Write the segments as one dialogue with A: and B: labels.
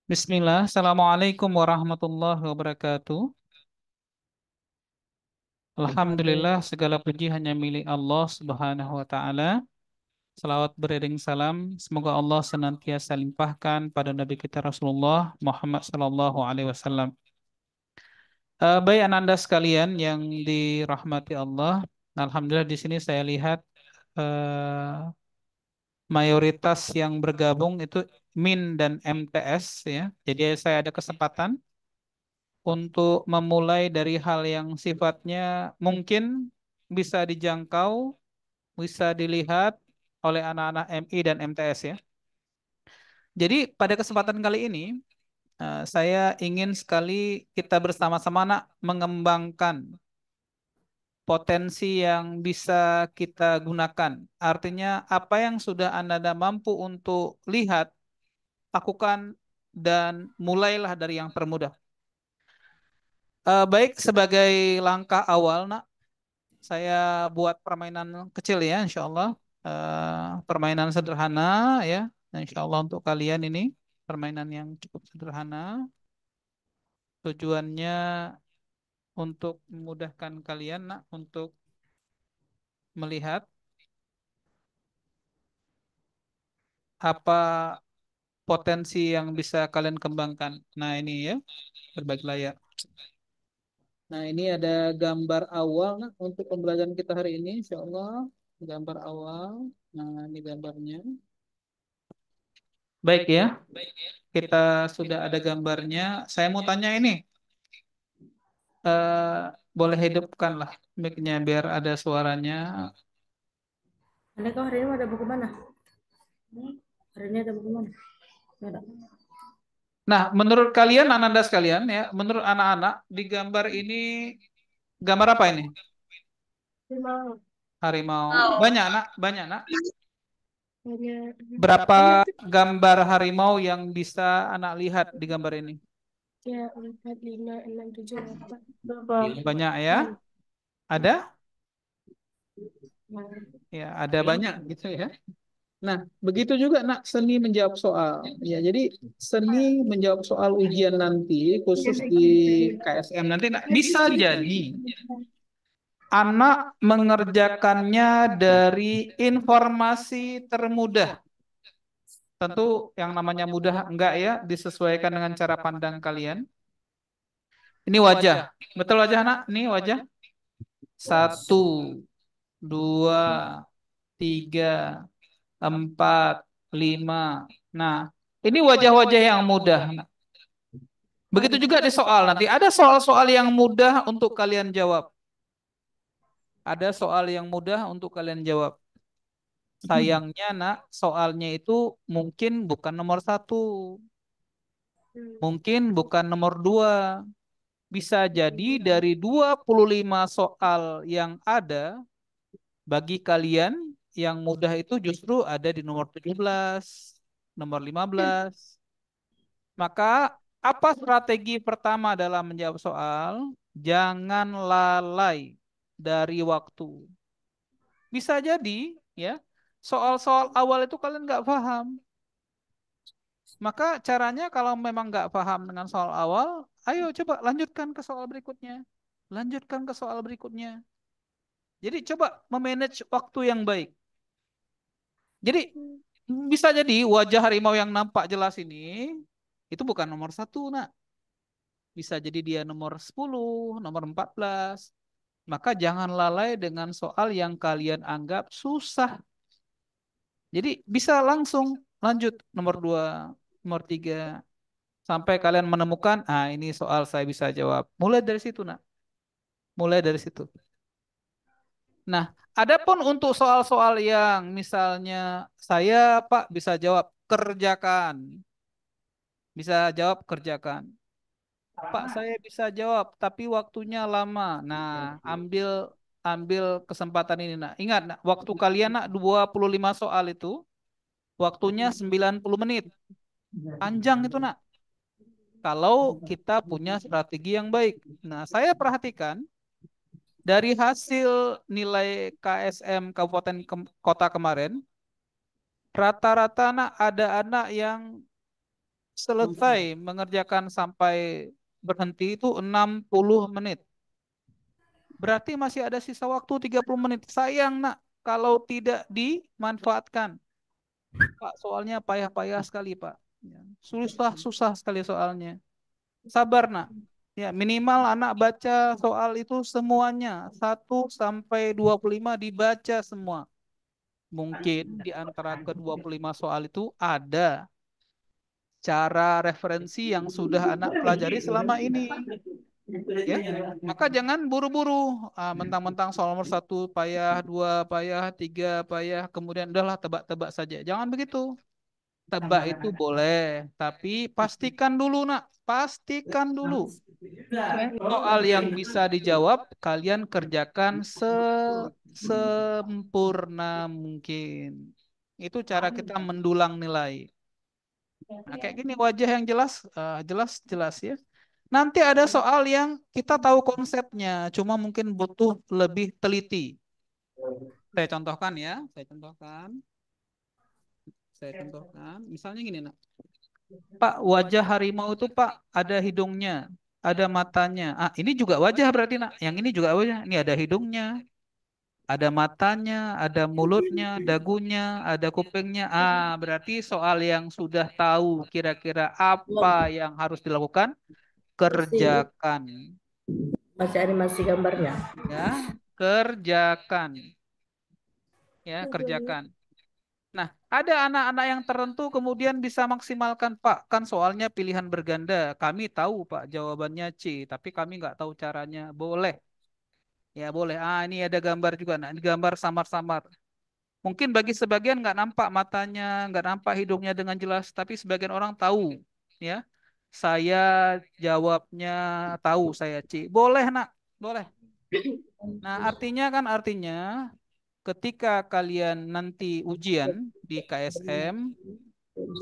A: Bismillah, Assalamualaikum warahmatullahi wabarakatuh. Alhamdulillah, segala puji hanya milik Allah Subhanahu wa Ta'ala. Salawat beriring salam, semoga Allah senantiasa limpahkan pada Nabi kita Rasulullah Muhammad Sallallahu Alaihi Wasallam. Baik ananda sekalian yang dirahmati Allah, Alhamdulillah di sini saya lihat eh, mayoritas yang bergabung itu MIN dan MTS ya. Jadi saya ada kesempatan untuk memulai dari hal yang sifatnya mungkin bisa dijangkau, bisa dilihat oleh anak-anak MI dan MTS ya. Jadi pada kesempatan kali ini saya ingin sekali kita bersama-sama nak mengembangkan potensi yang bisa kita gunakan. Artinya apa yang sudah Anda mampu untuk lihat, lakukan dan mulailah dari yang termudah. Baik sebagai langkah awal nak saya buat permainan kecil ya, insya Allah. Permainan sederhana ya, insya Allah untuk kalian ini permainan yang cukup sederhana. Tujuannya untuk memudahkan kalian nak untuk melihat apa potensi yang bisa kalian kembangkan. Nah ini ya, berbagi layar. Nah ini ada gambar awal nak untuk pembelajaran kita hari ini, insya Allah. Gambar awal. Nah ini gambarnya. Baik ya. Kita sudah ada gambarnya. Saya mau tanya ini, eh, boleh hidupkanlah mic-nya biar ada suaranya.
B: Anda kau hari ini ada buku mana? Hari ini ada buku mana? Nggak ada.
A: Nah, menurut kalian, Ananda sekalian ya, menurut anak-anak di gambar ini gambar apa ini?
B: Lima.
A: Harimau. Banyak anak, banyak anak.
B: Hanya
A: Berapa
B: banyak
A: gambar harimau yang bisa anak lihat di gambar ini?
B: ya, 4, 5, 6, 7, 8. Berapa?
A: Banyak ya.
B: 6.
A: Ada?
B: Nah,
A: Ya, ada banyak gitu ya. Nah, begitu juga nak seni menjawab soal. Ya, jadi seni menjawab soal ujian nanti khusus di KSM nanti nak, bisa jadi anak mengerjakannya dari informasi termudah. Tentu yang namanya mudah enggak ya, disesuaikan dengan cara pandang kalian. Ini wajah. Betul wajah anak? Ini wajah. Satu, dua, tiga, empat, lima. Nah, ini wajah-wajah yang mudah. Begitu juga di soal nanti. Ada soal-soal yang mudah untuk kalian jawab. Ada soal yang mudah untuk kalian jawab. Sayangnya nak, soalnya itu mungkin bukan nomor satu. Mungkin bukan nomor dua. Bisa jadi dari 25 soal yang ada, bagi kalian yang mudah itu justru ada di nomor 17, nomor 15. Maka apa strategi pertama dalam menjawab soal? Jangan lalai dari waktu. Bisa jadi ya, soal-soal awal itu kalian nggak paham. Maka caranya kalau memang nggak paham dengan soal awal, ayo coba lanjutkan ke soal berikutnya. Lanjutkan ke soal berikutnya. Jadi coba memanage waktu yang baik. Jadi bisa jadi wajah harimau yang nampak jelas ini itu bukan nomor satu, nak. Bisa jadi dia nomor 10, nomor 14. Maka jangan lalai dengan soal yang kalian anggap susah. Jadi bisa langsung lanjut nomor 2, nomor 3. Sampai kalian menemukan, ah ini soal saya bisa jawab. Mulai dari situ, nak. Mulai dari situ. Nah, adapun untuk soal-soal yang misalnya saya Pak bisa jawab kerjakan. Bisa jawab kerjakan. Pak, saya bisa jawab, tapi waktunya lama. Nah, ambil ambil kesempatan ini, nak. Ingat, nak, waktu kalian, nak, 25 soal itu, waktunya 90 menit. Panjang itu, nak. Kalau kita punya strategi yang baik. Nah, saya perhatikan dari hasil nilai KSM Kabupaten Kota kemarin, rata-rata, nak, ada anak yang selesai mengerjakan sampai berhenti itu 60 menit. Berarti masih ada sisa waktu 30 menit. Sayang nak, kalau tidak dimanfaatkan. Pak, soalnya payah-payah sekali, Pak. Ya, susah, susah sekali soalnya. Sabar, nak. Ya, minimal anak baca soal itu semuanya. 1 sampai 25 dibaca semua. Mungkin di antara ke 25 soal itu ada cara referensi yang sudah anak pelajari selama ini. Ya, maka jangan buru-buru. Mentang-mentang soal nomor 1 payah, 2 payah, 3 payah, kemudian udahlah tebak-tebak saja. Jangan begitu. Tebak itu boleh, tapi pastikan dulu nak, pastikan dulu. Soal yang bisa dijawab, kalian kerjakan sempurna mungkin. Itu cara kita mendulang nilai. Nah, kayak gini wajah yang jelas, jelas, jelas ya. Nanti ada soal yang kita tahu konsepnya, cuma mungkin butuh lebih teliti. Saya contohkan ya, saya contohkan. Misalnya gini nak, Pak, wajah harimau itu Pak ada hidungnya, ada matanya. Ah, ini juga wajah berarti nak. Yang ini juga wajah. Ini ada hidungnya, ada matanya, ada mulutnya, dagunya, ada kupingnya. Ah, berarti soal yang sudah tahu kira-kira apa yang harus dilakukan,
B: Masih
A: kerjakan.
B: masih animasi gambarnya.
A: Ya, kerjakan. Ya, kerjakan. Nah, ada anak-anak yang tertentu kemudian bisa maksimalkan, Pak, kan soalnya pilihan berganda. Kami tahu, Pak, jawabannya C, tapi kami nggak tahu caranya. Boleh. Ya, boleh. Ah, ini ada gambar juga. Nah, ini gambar samar-samar. Mungkin bagi sebagian nggak nampak matanya, nggak nampak hidungnya dengan jelas, tapi sebagian orang tahu. Ya, saya jawabnya tahu, saya C. Boleh, nak. Boleh. Nah, artinya ketika kalian nanti ujian di KSM,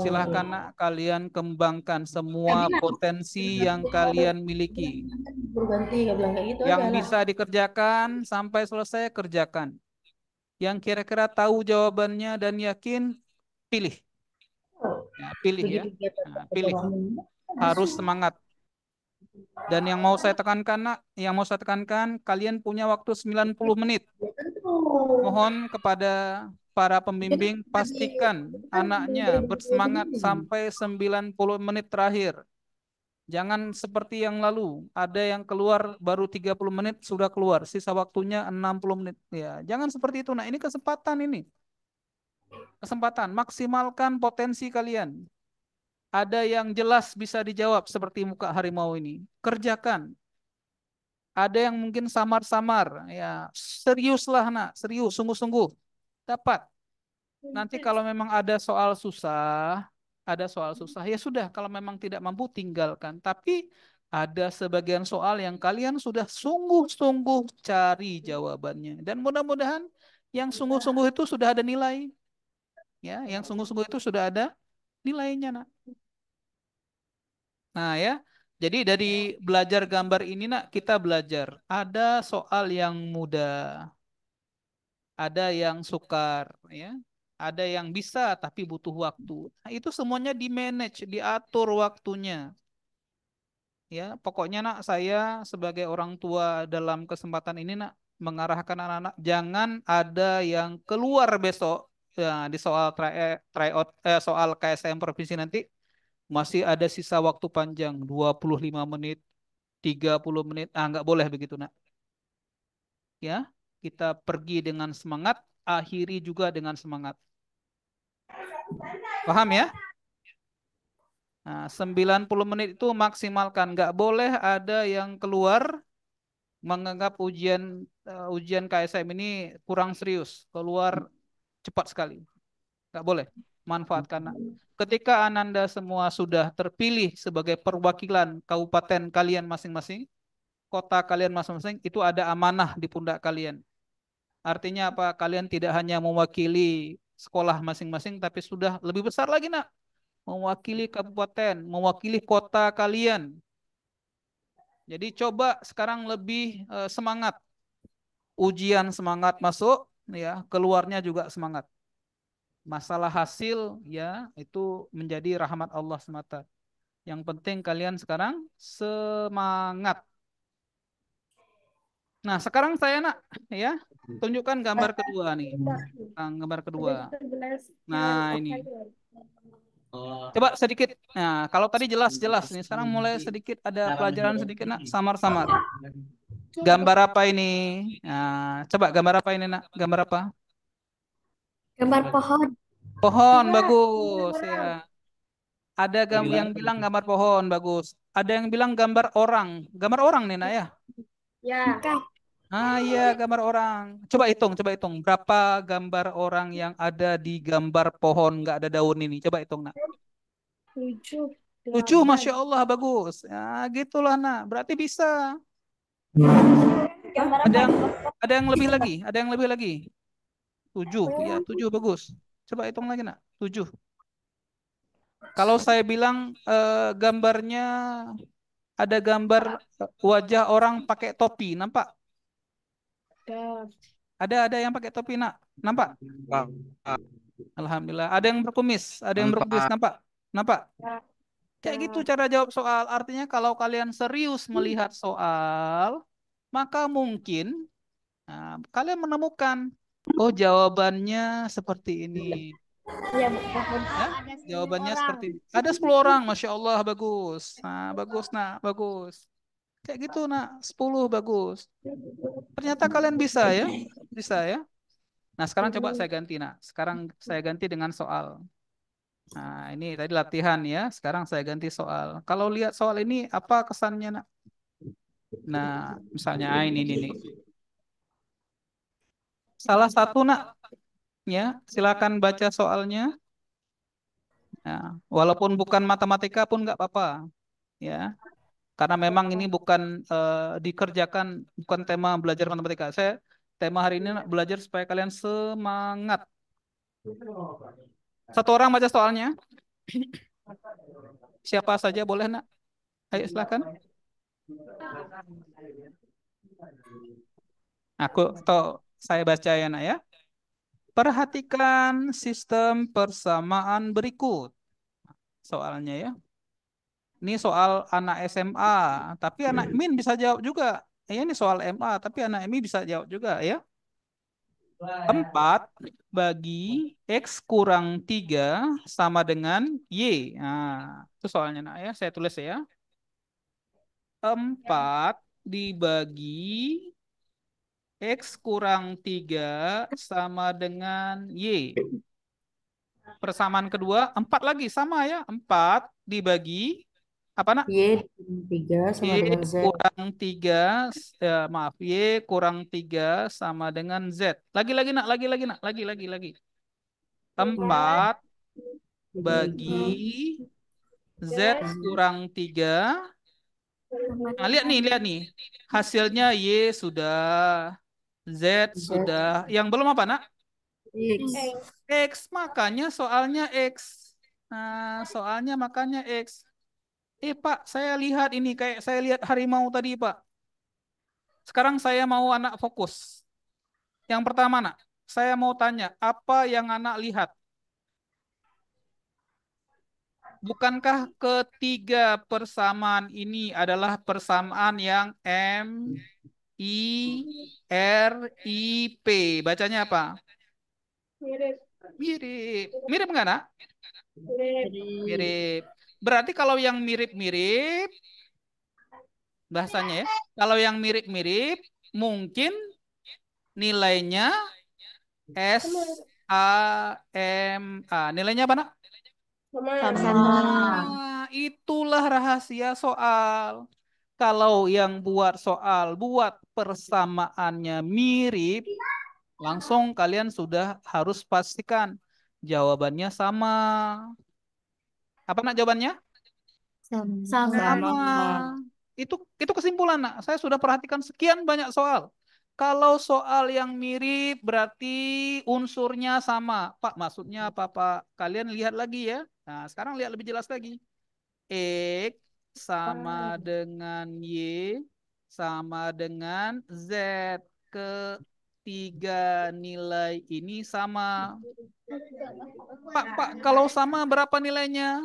A: silahkan nak kalian kembangkan semua potensi yang kalian miliki.
B: Berganti, gak bilang kayak gitu
A: Yang
B: aja anak.
A: bisa dikerjakan sampai selesai kerjakan. Yang kira-kira tahu jawabannya dan yakin, pilih. Ya, pilih ya.
B: Begitu dia
A: Nah,
B: dapat
A: pilih.
B: kamu
A: Harus
B: langsung.
A: semangat. Dan yang mau saya tekankan nak, yang mau saya tekankan, kalian punya waktu 90 menit.
B: Ya tentu.
A: Mohon kepada para
B: Dia kan
A: pembimbing
B: lagi
A: pastikan
B: kan
A: anaknya
B: berdiri
A: bersemangat
B: begini.
A: sampai 90 menit terakhir. Jangan seperti yang lalu, ada yang keluar baru 30 menit sudah keluar, sisa waktunya 60 menit. Ya, jangan seperti itu. Nah, ini kesempatan ini. Kesempatan, maksimalkan potensi kalian. Ada yang jelas bisa dijawab seperti muka harimau ini. Kerjakan. Ada yang mungkin samar-samar, ya seriuslah nak, serius, sungguh-sungguh. Dapat. Nanti kalau memang ada soal susah, ya sudah. Kalau memang tidak mampu, tinggalkan. Tapi ada sebagian soal yang kalian sudah sungguh-sungguh cari jawabannya. Dan mudah-mudahan yang sungguh-sungguh itu sudah ada nilai. Ya, yang sungguh-sungguh itu sudah ada nilainya, nak. Nah, ya. Jadi dari belajar gambar ini, nak, kita belajar. Ada soal yang mudah, ada yang sukar, ya. Ada yang bisa tapi butuh waktu. Nah, itu semuanya di manage, diatur waktunya. Ya, pokoknya nak saya sebagai orang tua dalam kesempatan ini nak mengarahkan anak-anak jangan ada yang keluar besok ya, di soal tryout soal KSM provinsi nanti masih ada sisa waktu panjang 25 menit, 30 menit. Ah, nggak boleh begitu nak. Ya, kita pergi dengan semangat, akhiri juga dengan semangat. Paham ya? Nah, 90 menit itu maksimalkan. Nggak boleh ada yang keluar menganggap ujian KSM ini kurang serius. Keluar cepat sekali. Nggak boleh. Manfaatkan. Ketika Ananda semua sudah terpilih sebagai perwakilan kabupaten kalian masing-masing, kota kalian masing-masing, itu ada amanah di pundak kalian. Artinya apa? Kalian tidak hanya mewakili sekolah masing-masing, tapi sudah lebih besar lagi, nak. Mewakili kabupaten, mewakili kota kalian. Jadi coba sekarang lebih semangat. Ujian semangat masuk, ya, keluarnya juga semangat. Masalah hasil, ya, itu menjadi rahmat Allah semata. Yang penting kalian sekarang semangat. Nah, sekarang saya nak ya tunjukkan gambar kedua nih. Gambar kedua. Nah, ini. Coba sedikit. Nah, kalau tadi jelas-jelas nih, sekarang mulai sedikit ada pelajaran sedikit nak samar-samar. Gambar apa ini? Nah, coba gambar apa ini nak? Gambar apa?
B: Gambar pohon.
A: Pohon, bagus ya. Ada yang bilang gambar pohon, bagus. Ada yang bilang gambar orang. Gambar orang nih nak ya.
B: Ya.
A: Ah iya, gambar orang. Coba hitung. Berapa gambar orang yang ada di gambar pohon nggak ada daun ini? Coba hitung nak.
B: 7,
A: 7,
B: 8.
A: Masya Allah, bagus. Ya, gitulah nak. Berarti bisa. Hah?
B: Gambar apa?
A: Ada yang lebih lagi? Ada yang lebih lagi? 7, ya 7 bagus. Coba hitung lagi nak. 7. Kalau saya bilang gambarnya ada gambar wajah orang pakai topi, nampak?
B: Ada.
A: Ada yang pakai topi nak, nampak? Alhamdulillah. Ada yang berkumis, nampak? Nampak? Kayak gitu cara jawab soal. Artinya kalau kalian serius melihat soal, maka mungkin kalian menemukan, oh jawabannya seperti ini.
B: Iya, Bu. Pohon.
A: Ya,
B: Ada 10
A: jawabannya
B: orang.
A: seperti ini. Ada 10 orang, Masya Allah, bagus. Nah, bagus, nak, bagus. Kayak gitu, nak, 10 bagus. Ternyata kalian bisa ya, bisa ya. Nah, sekarang coba saya ganti, nak. Sekarang saya ganti dengan soal. Nah, ini tadi latihan ya. Sekarang saya ganti soal. Kalau lihat soal ini, apa kesannya, nak? Nah, misalnya ini nih. Salah satu, nak, ya. Silakan baca soalnya. Nah, walaupun bukan matematika pun nggak apa-apa, ya. Karena memang ini bukan dikerjakan, bukan tema belajar matematika. Tema hari ini nak, belajar supaya kalian semangat. Satu orang baca soalnya. Siapa saja boleh, nak. Ayo silakan. Aku atau saya baca ya, nak ya. Perhatikan sistem persamaan berikut. Soalnya ya. Ini soal anak SMA, tapi anak MIN bisa jawab juga. Ini soal MA, tapi anak MI bisa jawab juga ya. 4 bagi X kurang 3 sama dengan Y. Nah, itu soalnya nak ya. Saya tulis ya. 4 dibagi X kurang 3 sama dengan Y. Persamaan kedua, 4 lagi sama ya. 4 dibagi apa nak?
B: Y 3
A: Y
B: sama dengan Z.
A: kurang 3, maaf, Y kurang 3 sama dengan Z. Lagi-lagi nak, lagi-lagi nak, lagi-lagi. 4 bagi Z kurang 3. Nah, lihat nih. Hasilnya Y sudah, Z
B: Z.
A: sudah. Yang belum apa nak?
B: X.
A: X, makanya soalnya X. Nah, soalnya makanya X. Pak, saya lihat ini kayak saya lihat harimau tadi, Pak. Sekarang saya mau anak fokus. Yang pertama, nak, saya mau tanya, apa yang anak lihat? Bukankah ketiga persamaan ini adalah persamaan yang I, R, I, P? Bacanya apa?
B: Mirip.
A: Mirip. Mirip nggak, nak?
B: Mirip.
A: Mirip. Berarti kalau yang mirip-mirip, bahasanya ya, kalau yang mirip-mirip, mungkin nilainya S, A, M, A. Nilainya apa, nak?
B: Sama.
A: Nah, itulah rahasia soal. Kalau yang buat soal, buat persamaannya mirip, langsung kalian sudah harus pastikan jawabannya sama. Apa nak jawabannya?
B: Sama.
A: Sama. Itu kesimpulan, nak. Saya sudah perhatikan sekian banyak soal. Kalau soal yang mirip berarti unsurnya sama. Pak, maksudnya apa, Pak? Kalian lihat lagi ya. Nah, sekarang lihat lebih jelas lagi. X sama dengan Y sama dengan Z. Ketiga nilai ini sama. Pak, kalau sama berapa nilainya?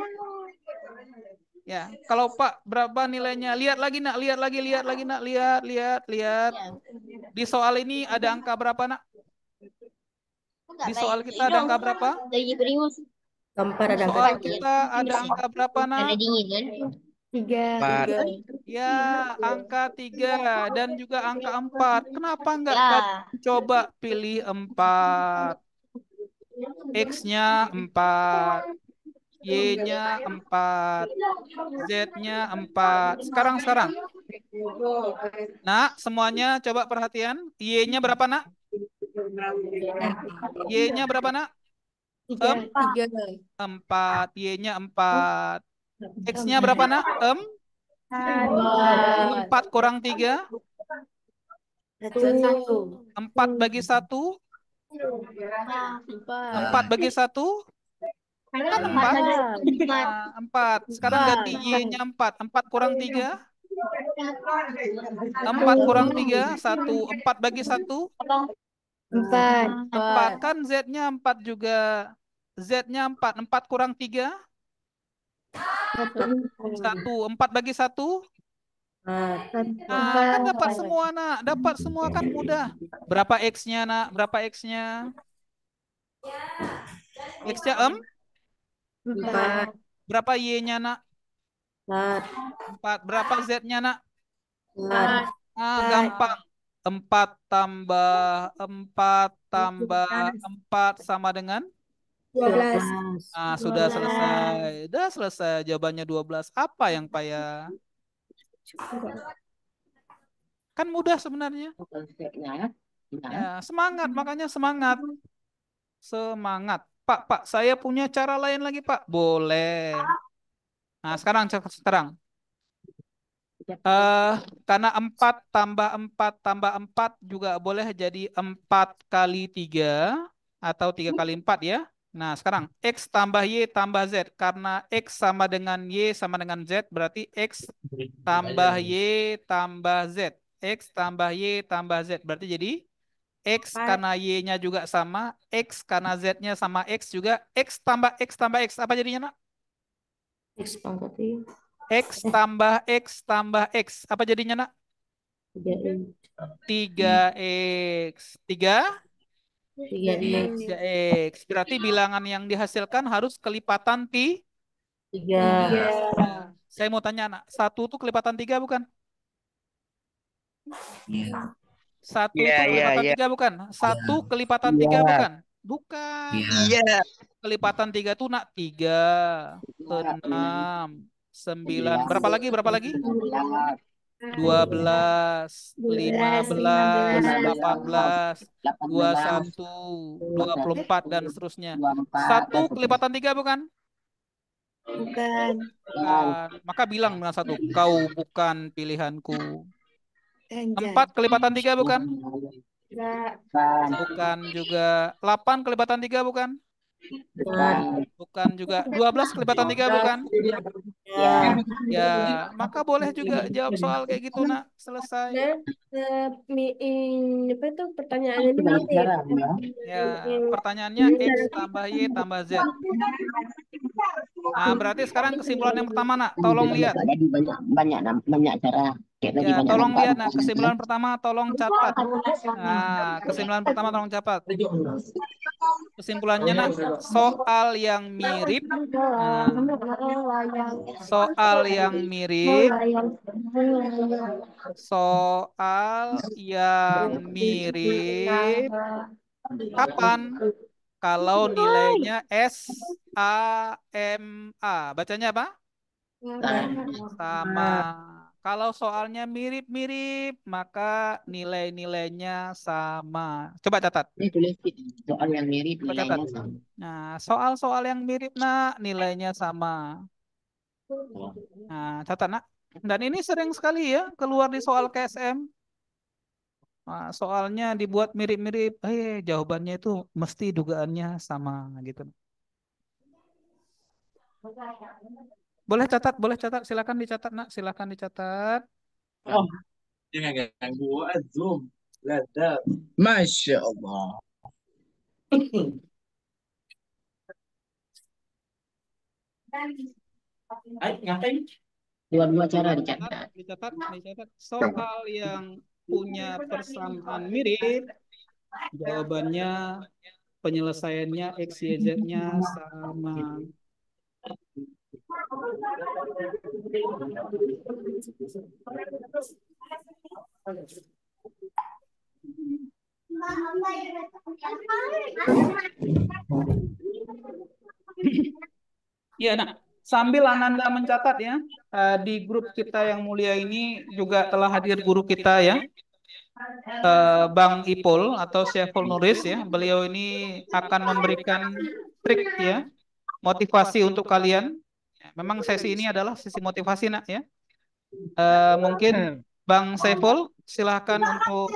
A: Ya, kalau Pak berapa nilainya? Lihat lagi nak, lihat lagi nak, lihat. Di soal ini ada angka berapa nak? Di soal kita ada angka berapa?
B: Keempat
A: Di
B: ada angka
A: soal
B: tiga.
A: kita ada angka berapa nak?
B: Tiga.
C: Empat.
A: Ya, angka 3 dan juga angka 4. Kenapa enggak kalian coba pilih 4? X-nya 4, Y-nya 4, Z-nya 4. Sekarang. Nak, semuanya coba perhatian. Y-nya berapa nak? Y-nya berapa nak?
B: Tiga. Tiga.
A: 4. Y-nya 4. X-nya berapa nak? 4 kurang 3.
B: Satu.
A: 4 bagi 1. 4 bagi 1. Kan 4. Nah, 4. Sekarang ganti Y-nya 4. 4 kurang 3. 4 kurang 3. 1. 4 bagi 1.
B: Empat.
A: 4. Kan Z-nya 4 juga. Z-nya 4. 4 kurang 3. 1. 4 bagi 1. Nah, kan dapat semua nak. Dapat semua kan mudah. Berapa X-nya nak? Berapa X-nya? X-nya
B: Empat.
A: Berapa Y-nya nak?
B: Empat.
A: 4. Berapa Z-nya nak?
B: Empat.
A: Gampang. 4 tambah 4 sama dengan?
B: 12.
A: Sudah selesai. Sudah selesai. Jawabannya 12. Apa yang payah? Kan mudah sebenarnya. Ya, semangat. Makanya semangat. Semangat. Pak, saya punya cara lain lagi, Pak. Boleh. Nah, sekarang. Karena 4 tambah 4 juga boleh jadi 4 kali 3 atau 3 kali 4 ya. Nah, sekarang X tambah Y tambah Z. Karena X sama dengan Y sama dengan Z, berarti X tambah Y tambah Z. X tambah Y tambah Z. Berarti jadi X karena Y-nya juga sama, X karena Z-nya sama X juga, X tambah X tambah X. Apa jadinya, nak?
B: X pangkat tiga.
A: X tambah X tambah X. Apa jadinya, nak? 3X. 3X. Berarti bilangan yang dihasilkan harus kelipatan
B: Tiga.
A: Saya mau tanya, nak. 1 itu kelipatan 3 bukan?
C: Iya.
A: 1
C: Iya,
A: itu
C: iya,
A: kelipatan
C: iya.
A: 3 bukan? 1 kelipatan 3
C: Iya.
A: bukan? Bukan.
C: Iya.
A: Kelipatan 3 itu, nak, 3, 6, 9. Berapa lagi? 12, 15, 18, 21, 24, dan seterusnya. 1 kelipatan 3 bukan?
B: Bukan.
A: Bukan. Maka bilang dengan 1, kau bukan pilihanku.
B: Anjay.
A: 4 kelipatan 3 bukan?
B: Enggak.
A: Bukan juga. 8 kelipatan 3 bukan?
B: Bukan.
A: Bukan juga. 12 kelipatan 3 bukan?
B: Ya.
A: Ya, maka boleh juga jawab soal kayak gitu, nak. Selesai.
B: Apa itu pertanyaannya ini mirip.
A: Ya, pertanyaannya X tambah Y tambah Z. Nah, berarti sekarang kesimpulan yang pertama, nak. Tolong lihat.
D: Jadi banyak cara. Kayak tadi
A: Ya,
D: banyak
A: tolong
D: nampak.
A: lihat. Nah, kesimpulan pertama tolong catat. Nah, kesimpulan pertama tolong catat. Kesimpulannya, nak, soal yang mirip. Nah, soal yang mirip. Soal yang mirip. Kapan? Kalau nilainya SMA. Bacanya apa? Sama. Kalau soalnya mirip-mirip, maka nilai-nilainya sama. Coba catat.
D: Ini tulis soal yang mirip
A: Coba catat.
D: nilainya sama.
A: Nah, soal-soal yang mirip, nak, nilainya sama. Nah, catat, nak. Dan ini sering sekali ya keluar di soal KSM. Nah, soalnya dibuat mirip-mirip, jawabannya itu mesti dugaannya sama gitu. Boleh catat, silakan dicatat, nak, silakan dicatat.
C: Oh, jangan ganggu Zoom. Ladab. Masya Allah. Ngapain?
D: Dua-dua cara
A: Dicatat,
D: dicatat.
A: dicatat soal yang punya persamaan mirip, jawabannya penyelesaiannya X, Y, Z-nya sama. Iya, nah, sambil Ananda mencatat ya, di grup kita yang mulia ini juga telah hadir guru kita ya, Bang Ipul atau Syaiful Nuris ya. Beliau ini akan memberikan trik ya, motivasi untuk kalian. Ya, memang sesi ini adalah sesi motivasi nak ya. Mungkin Bang Saiful silahkan untuk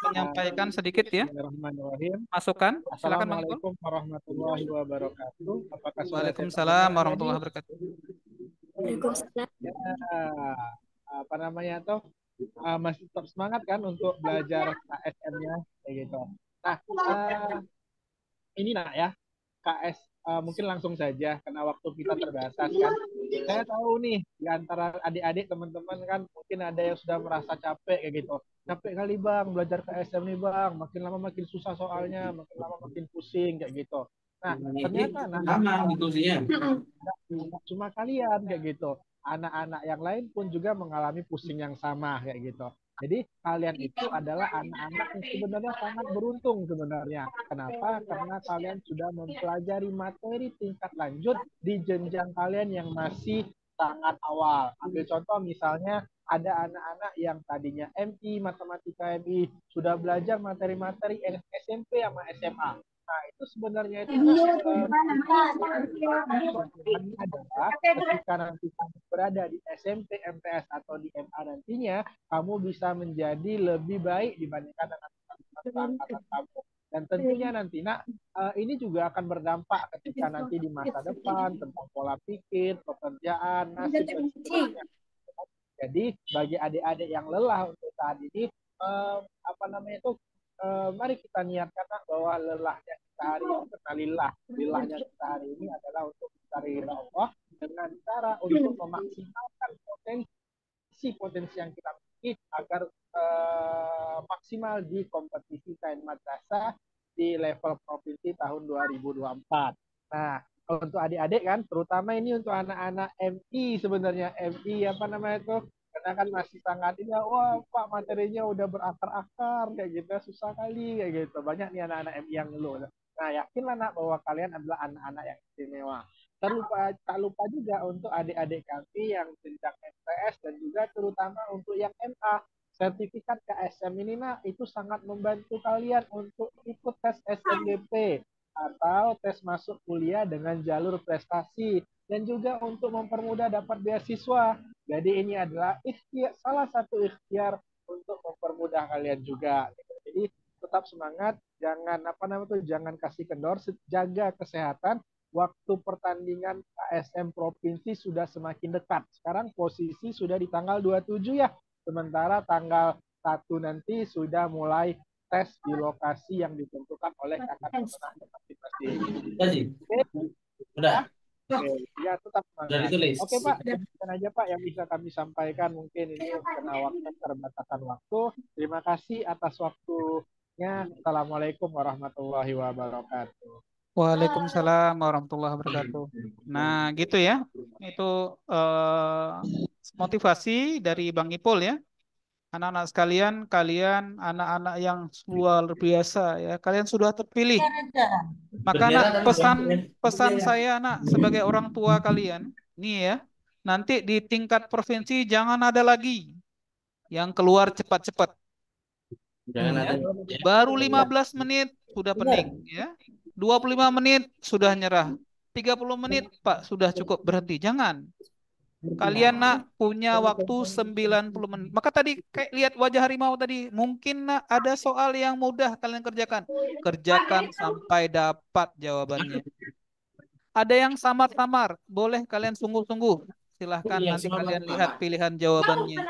A: menyampaikan sedikit ya
E: Bismillahirrahmanirrahim.
A: masukan. Silakan Bang Ipul.
E: Assalamualaikum warahmatullahi wabarakatuh. Apakah suara saya
A: Waalaikumsalam
E: terdengar
A: warahmatullahi
E: tadi?
A: wabarakatuh.
B: Waalaikumsalam.
E: Ya, apa namanya tuh? Masih tetap semangat kan untuk belajar KSM-nya kayak gitu. Nah, ini nak ya, KS mungkin langsung saja karena waktu kita terbatas kan. Saya tahu nih di antara adik-adik teman-teman kan mungkin ada yang sudah merasa capek kayak gitu. Capek kali bang belajar KSM nih bang, makin lama makin susah soalnya, makin lama makin pusing kayak gitu. Nah ternyata
C: Sama diskusinya.
E: nggak cuma kalian kayak gitu, anak-anak yang lain pun juga mengalami pusing yang sama kayak gitu. Jadi kalian itu adalah anak-anak yang sebenarnya sangat beruntung sebenarnya. Kenapa? Karena kalian sudah mempelajari materi tingkat lanjut di jenjang kalian yang masih sangat awal. Ambil contoh misalnya ada anak-anak yang tadinya MI, matematika MI, sudah belajar materi-materi SMP sama SMA. Nah, itu sebenarnya itu adalah ketika nanti kamu berada di SMP, MTS atau di MA nantinya, kamu bisa menjadi lebih baik dibandingkan dengan angkatan kamu. Dan tentunya nanti, ini juga akan berdampak ketika nanti di masa depan tentang pola pikir, pekerjaan, nasib dan seterusnya. Jadi bagi adik-adik yang lelah untuk saat ini, apa namanya itu, mari kita niatkan bahwa lelahnya kita hari ini karena lillahnya kita hari ini adalah untuk mencari ridha Allah dengan cara untuk memaksimalkan potensi yang kita miliki agar maksimal di kompetisi kain madrasah di level provinsi tahun 2024. Nah, untuk adik-adik kan, terutama ini untuk anak-anak MI sebenarnya, MI apa namanya itu, karena kan masih sangat ini, wah Pak materinya udah berakar-akar kayak gitu, susah kali kayak gitu. Banyak nih anak-anak MI yang ngeluh. Nah, yakinlah nak bahwa kalian adalah anak-anak yang istimewa. Tak lupa juga untuk adik-adik kami yang jenjang MTS dan juga terutama untuk yang MA. Sertifikat KSM ini itu sangat membantu kalian untuk ikut tes SNBP atau tes masuk kuliah dengan jalur prestasi dan juga untuk mempermudah dapat beasiswa. Jadi ini adalah salah satu ikhtiar untuk mempermudah kalian juga. Jadi tetap semangat, jangan kasih kendor, jaga kesehatan. Waktu pertandingan KSM provinsi sudah semakin dekat. Sekarang posisi sudah di tanggal 27 ya. Sementara tanggal 1 nanti sudah mulai tes di lokasi yang ditentukan oleh kakak pemenang masing-masing.
C: Udah.
E: Oke, ya tetap semangat.
C: Udah ditulis.
E: Oke Pak, demikian aja Pak yang bisa kami sampaikan. Mungkin ini karena keterbatasan waktu. Terima kasih atas waktunya. Assalamualaikum warahmatullahi wabarakatuh.
A: Waalaikumsalam warahmatullahi wabarakatuh. Nah, gitu ya. Itu motivasi dari Bang Ipul ya. Anak-anak sekalian, kalian anak-anak yang luar biasa ya. Kalian sudah terpilih. Maka pesan saya sebagai orang tua kalian, nih ya. Nanti di tingkat provinsi jangan ada lagi yang keluar cepat-cepat. Ya. Baru 15 menit sudah pening ya. 25 menit sudah nyerah. 30 menit Pak sudah cukup berhenti. Jangan. Kalian punya waktu 90 menit. Maka tadi kayak lihat wajah harimau tadi. Mungkin ada soal yang mudah kalian kerjakan. Kerjakan sampai dapat jawabannya. Ada yang samar-samar. Boleh kalian sungguh-sungguh. Silahkan nanti kalian lihat pilihan jawabannya.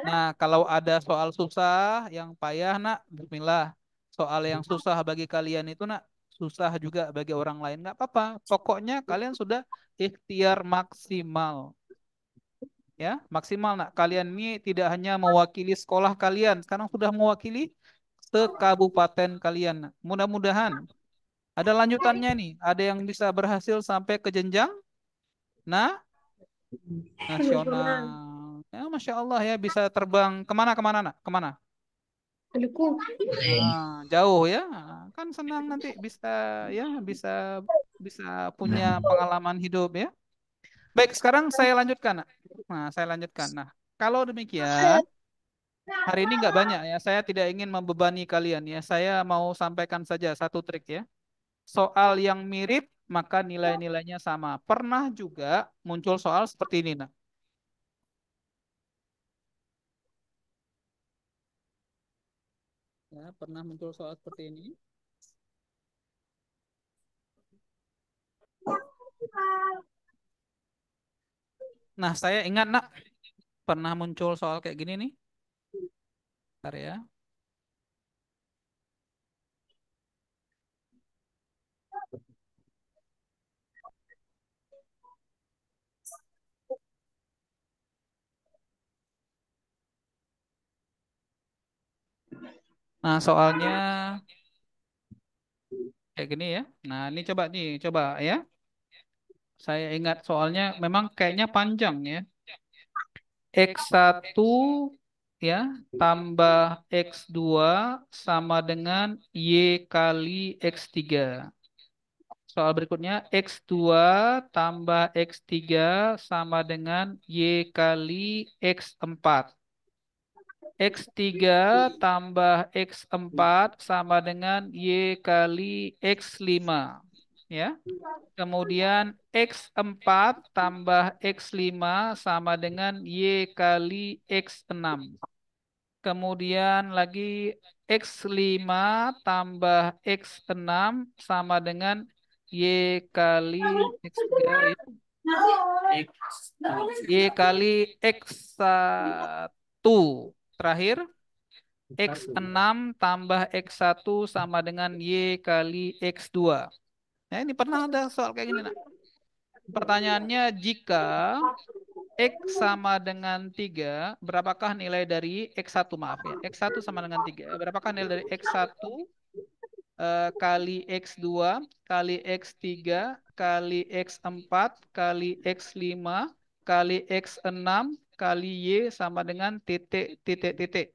A: Nah, kalau ada soal susah, yang payah, bismillah. Soal yang susah bagi kalian itu, susah juga bagi orang lain, nggak apa-apa. Pokoknya kalian sudah ikhtiar maksimal. Ya, maksimal nak. Kalian ini tidak hanya mewakili sekolah kalian, sekarang sudah mewakili sekabupaten kalian. Nak. Mudah-mudahan ada lanjutannya nih. Ada yang bisa berhasil sampai ke jenjang nah nasional. Ya, Masya Allah ya bisa terbang kemana-kemana nak? Kemana?
B: Adikku.
A: Jauh ya. Kan senang nanti bisa ya bisa bisa punya pengalaman hidup ya. Baik, sekarang saya lanjutkan. Nak. Nah, saya lanjutkan. Nah, kalau demikian, hari ini nggak banyak ya. Saya tidak ingin membebani kalian ya. Saya mau sampaikan saja satu trik ya. Soal yang mirip, maka nilai-nilainya sama. Pernah juga muncul soal seperti ini, nak. Ya, pernah muncul soal seperti ini. Nah, saya ingat, nak, pernah muncul soal kayak gini nih. Bentar ya. Nah, soalnya kayak gini ya. Nah, ini coba ya. Saya ingat soalnya memang kayaknya panjang ya. X1 ya tambah X2 sama dengan Y kali X3. Soal berikutnya X2 tambah X3 sama dengan Y kali X4. X3 tambah X4 sama dengan Y kali X5. Ya. Kemudian X4 tambah X5 sama dengan Y kali X6. Kemudian lagi X5 tambah X6 sama dengan Y kali X3 ya. Y kali X1. Terakhir X6 tambah X1 sama dengan Y kali X2. Nah, ini pernah ada soal kayak gini, nak. Pertanyaannya, jika X sama dengan 3, berapakah nilai dari X1? Maaf ya, X1 sama dengan 3. Berapakah nilai dari X1 kali X2 kali X3 kali X4 kali X5 kali X6 kali Y sama dengan titik titik titik.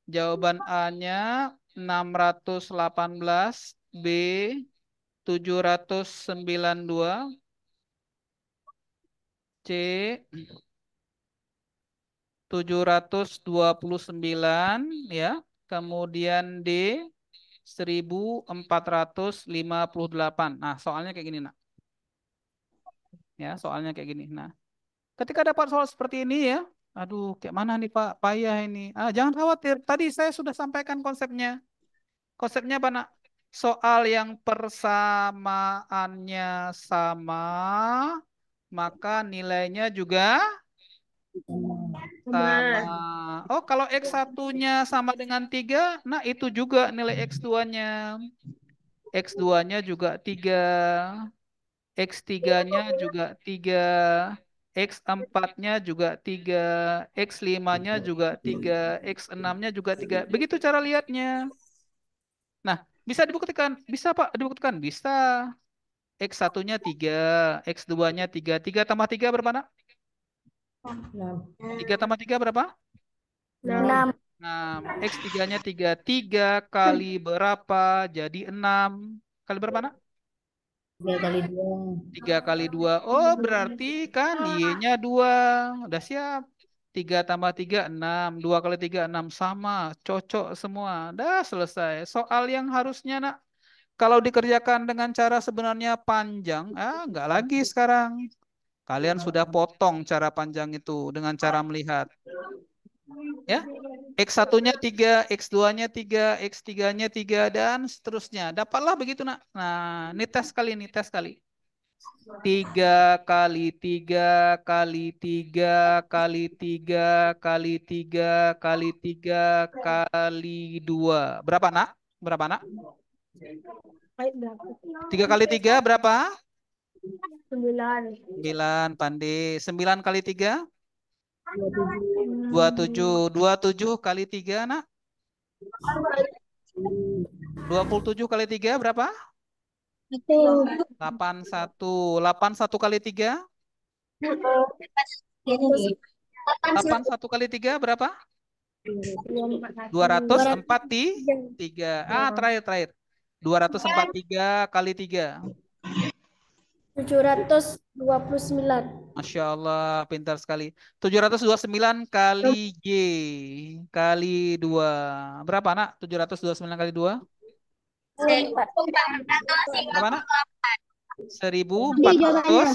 A: Jawaban A-nya 618, B 792, C 729 ya. Kemudian D 1458. Nah, soalnya kayak gini, nak. Ya, soalnya kayak gini. Nah, ketika dapat soal seperti ini ya, aduh, kayak mana nih Pak? Payah ini. Jangan khawatir. Tadi saya sudah sampaikan konsepnya. Konsepnya apa, nak? Soal yang persamaannya sama, maka nilainya juga sama. Oh, kalau X1-nya sama dengan 3, nah itu juga nilai X2-nya. X2-nya juga 3. X3-nya juga 3. X4-nya juga 3. X5-nya juga 3. X6-nya juga 3. Begitu cara lihatnya. Nah, bisa dibuktikan? Bisa, Pak, dibuktikan? Bisa. X1-nya 3. X2-nya 3. 3 tambah 3 berapa, nak? 3 tambah 3 berapa?
B: 6.
A: 6. X3-nya 3. 3 kali berapa? Jadi 6. Kali berapa, nak?
B: 3 kali 2.
A: 3 kali 2. Oh, berarti kan Y-nya 2. Udah siap. 3 tambah 3, 6. 2 kali 3, 6. Sama. Cocok semua. Udah selesai. Soal yang harusnya, nak, kalau dikerjakan dengan cara sebenarnya panjang, nggak lagi sekarang. Kalian sudah potong cara panjang itu dengan cara melihat. Ya, X1-nya 3, X2-nya 3, X3-nya 3, dan seterusnya. Dapatlah begitu, nak. Nah, ini tes kali, ini tes kali. 3 kali 3 kali 3 kali 3 kali 3 kali 3 kali 2. Berapa, nak? Berapa, nak? 3 kali 3 berapa?
B: 9.
A: 9, Pandi. 9 kali 3?
B: 27.
A: 27. 27 kali 3, nak? 27 kali 3 berapa? 81. 81 kali 3? 81 kali 3 berapa? 243. Terakhir. 243 kali 3.
B: 729.
A: Masya Allah, pintar sekali. 729 kali J kali 2. Berapa, nak? 729 kali 2? Berapa, nak? 1400.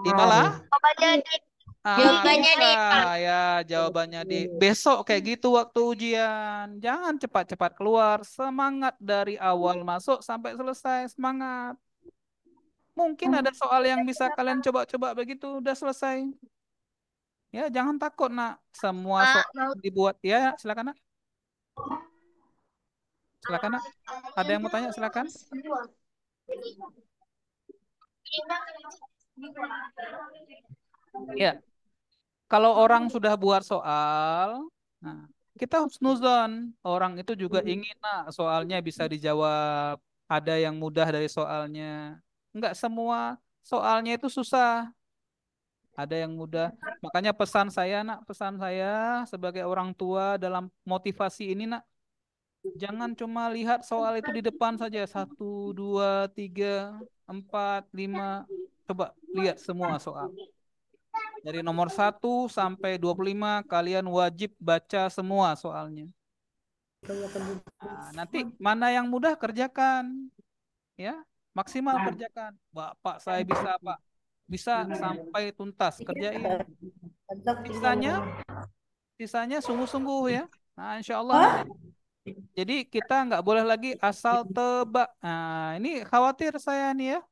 A: Dimalah?
B: Jawabannya
A: Bisa ya, jawabannya di besok kayak gitu waktu ujian. Jangan cepat-cepat keluar. Semangat dari awal masuk sampai selesai. Semangat. Mungkin ada soal yang bisa kalian coba-coba begitu. Udah selesai. Ya, jangan takut, nak. Semua soal dibuat. Ya, silakan, nak. Silakan, nak. Ada yang mau tanya? Silakan. Ya, kalau orang sudah buat soal, nah, kita husnuzon. Orang itu juga ingin, nak, soalnya bisa dijawab. Ada yang mudah dari soalnya. Enggak semua soalnya itu susah. Ada yang mudah. Makanya pesan saya sebagai orang tua dalam motivasi ini, nak, jangan cuma lihat soal itu di depan saja. 1, 2, 3, 4, 5. Coba lihat semua soal. Dari nomor 1 sampai 25 kalian wajib baca semua soalnya. Nah, nanti mana yang mudah kerjakan. Ya, maksimal kerjakan. Pak, saya bisa, Pak. Bisa sampai tuntas kerjain. Sisanya sisanya sungguh-sungguh ya. Nah, insya Allah nanti. Jadi kita nggak boleh lagi asal tebak. Nah, ini khawatir saya nih ya.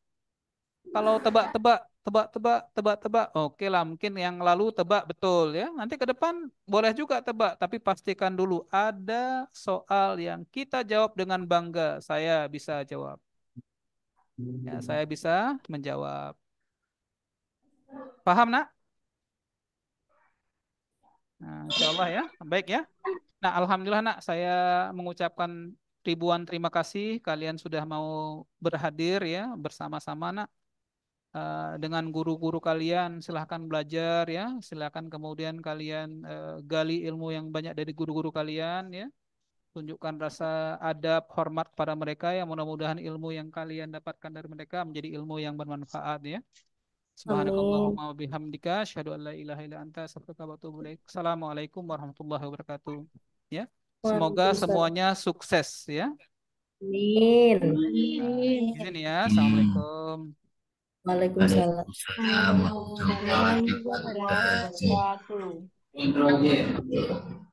A: Kalau tebak-tebak, oke lah. Mungkin yang lalu tebak betul ya. Nanti ke depan boleh juga tebak, tapi pastikan dulu ada soal yang kita jawab dengan bangga. Saya bisa jawab. Ya, saya bisa menjawab. Paham, nak? Nah, insya Allah ya. Baik ya. Nah, alhamdulillah, nak, saya mengucapkan ribuan terima kasih kalian sudah mau berhadir ya bersama-sama, nak. Dengan guru-guru kalian silahkan belajar ya, silahkan kemudian kalian gali ilmu yang banyak dari guru-guru kalian ya, tunjukkan rasa adab hormat kepada mereka ya, mudah-mudahan ilmu yang kalian dapatkan dari mereka menjadi ilmu yang bermanfaat ya.
B: Amin.
A: Subhanakallahumma wa bihamdika asyhadu an la ilaha illa anta astaghfiruka wa atubu ilaik. Assalamualaikum warahmatullahi wabarakatuh. Ya. Semoga
B: Waalaikumsalam.
A: semuanya sukses ya.
B: Amin.
A: Nah, izin ya. Assalamualaikum.
B: Waalaikumsalam.
F: Waalaikumsalam warahmatullahi wabarakatuh.